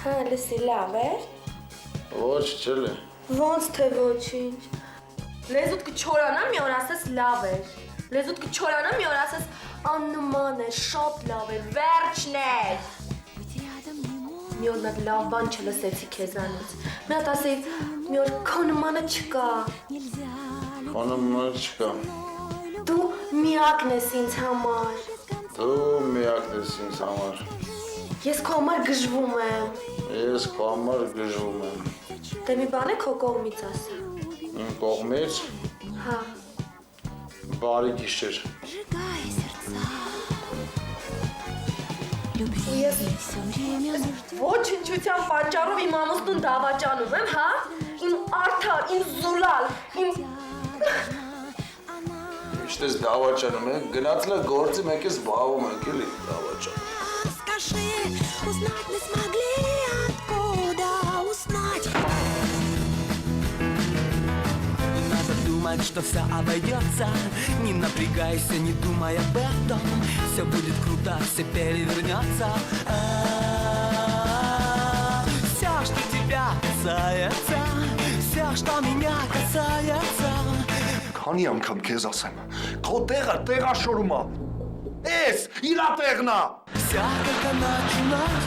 Հա, լսի լավ էր։ Ոչ, չել է։ Ոնց թե ոչինչ։ Լեզուդ կչորանա մի օր ասես լավ էր։ Լեզուդ կչորանա մի օր ասես աննման է, շատ լավ էր, վերջն էր։ Մի օր մեկ լավ բան չլսեցի քեզանից։ Մի հատ ասեի, մի օր քո նմանը չկա։ Քո նմանը չկա։ Դու միակն ես ինձ համար։ Դու միակն ես ինձ համար։ Ես քո համար գժվում եմ։ Ես քո համար գժվում եմ։ Դե մի բան է քո կողմից ասա։ Իմ կողմից։ Հա։ Բարի գիշեր։ Ես ոչնչության պատճառով իմ ամուսնուն դավաճանում եմ, հա? Իմ արդար, իմ զուլալ, իմ... Միշտ ես դավաճանում եք, գնացել է գործի մեկ ես զբաղվում եք, էլի դավաճան։ Думать, что все обойдется. Не напрягайся, не думай об этом. Все будет круто, все перевернется. Все, что тебя касается, все, что меня касается. Քանի անգամ քեզ ասեմ, քո տեղը շորում է։ Էս իր տեղն է։ Вся только начинается.